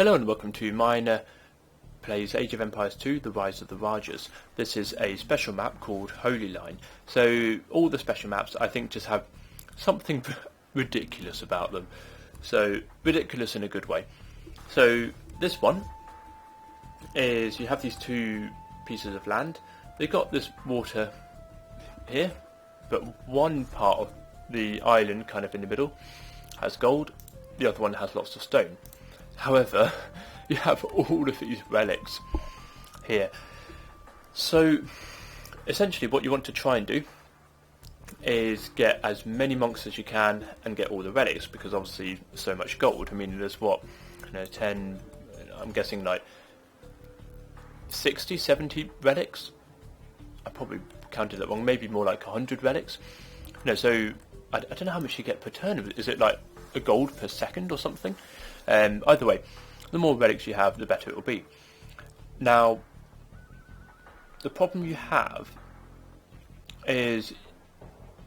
Hello and welcome to Miner Plays Age of Empires 2, The Rise of the Rajas. This is a special map called Holy Line. So all the special maps I think just have something ridiculous about them. So ridiculous in a good way. So this one is you have these two pieces of land. They got this water here, but one part of the island kind of in the middle has gold, the other one has lots of stone. However, you have all of these relics here. So, essentially what you want to try and do is get as many monks as you can and get all the relics, because obviously so much gold. I mean, there's what, 10, I'm guessing like 60, 70 relics? I probably counted that wrong, maybe more like 100 relics. So I don't know how much you get per turn. Is it like a gold per second or something? Either way, the more relics you have, the better it will be. Now, the problem you have is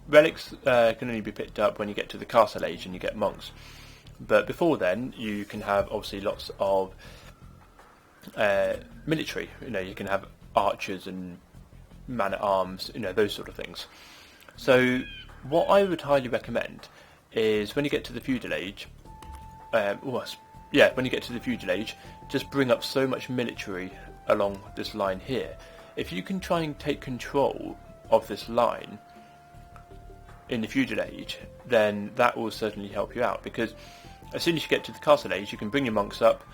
relics can only be picked up when you get to the castle age and you get monks. But before then, you can have obviously lots of military. You can have archers and man-at-arms, those sort of things. So what I would highly recommend is when you get to the feudal age, when you get to the feudal age, just bring up so much military along this line here. If you can try and take control of this line in the feudal age, then that will certainly help you out, because as soon as you get to the castle age, you can bring your monks up,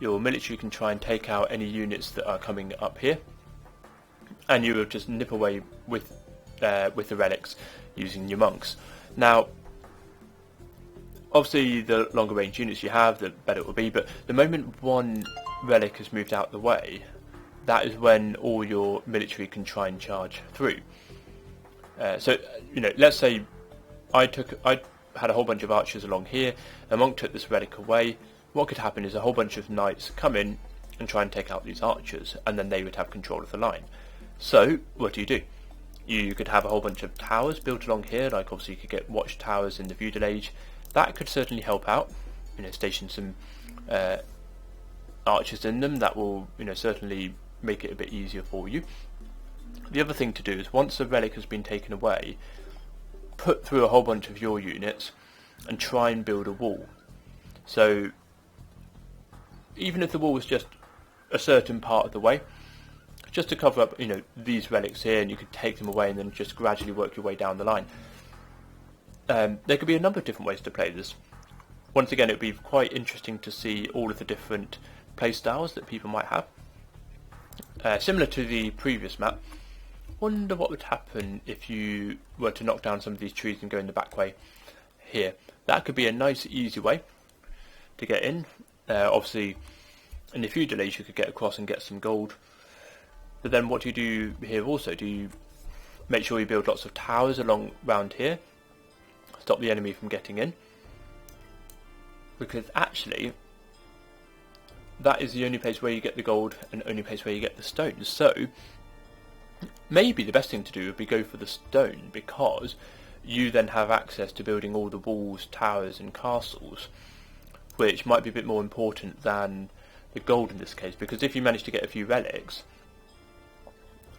your military can try and take out any units that are coming up here, and you will just nip away with the relics using your monks. Now, obviously, the longer range units you have, the better it will be, but the moment one relic has moved out the way, that is when all your military can try and charge through. Let's say I had a whole bunch of archers along here, a monk took this relic away. What could happen is a whole bunch of knights come in and try and take out these archers, and then they would have control of the line. So, what do? You could have a whole bunch of towers built along here, like obviously you could get watchtowers in the feudal age. That could certainly help out, station some archers in them. That will, certainly make it a bit easier for you. The other thing to do is, once the relic has been taken away, put through a whole bunch of your units and try and build a wall. So, even if the wall was just a certain part of the way, just to cover up, these relics here, and you could take them away and then just gradually work your way down the line. There could be a number of different ways to play this. Once again, it would be quite interesting to see all of the different play styles that people might have. Similar to the previous map, wonder what would happen if you were to knock down some of these trees and go in the back way here. That could be a nice, easy way to get in. Obviously, in the feudal age, you could get across and get some gold. But then what do you do here also? Do you make sure you build lots of towers along round here? Stop the enemy from getting in, because actually that is the only place where you get the gold and only place where you get the stones. So maybe the best thing to do would be go for the stone, because you then have access to building all the walls, towers and castles, which might be a bit more important than the gold in this case, because if you manage to get a few relics,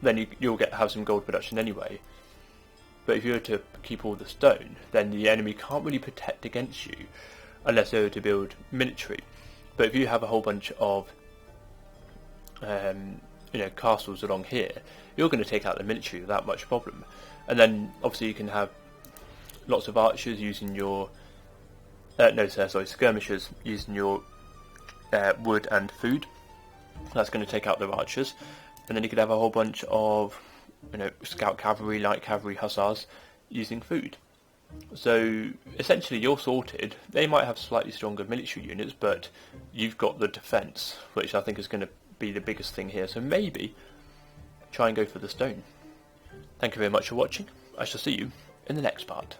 then you'll have some gold production anyway. But if you were to keep all the stone, then the enemy can't really protect against you unless they were to build military. But if you have a whole bunch of castles along here, you're going to take out the military without much problem. And then obviously you can have lots of archers using your skirmishers using your wood and food. That's going to take out their archers. And then you could have a whole bunch of scout cavalry, light cavalry, hussars using food. So essentially you're sorted. They might have slightly stronger military units, but you've got the defence, which I think is going to be the biggest thing here. So maybe try and go for the stone. Thank you very much for watching. I shall see you in the next part.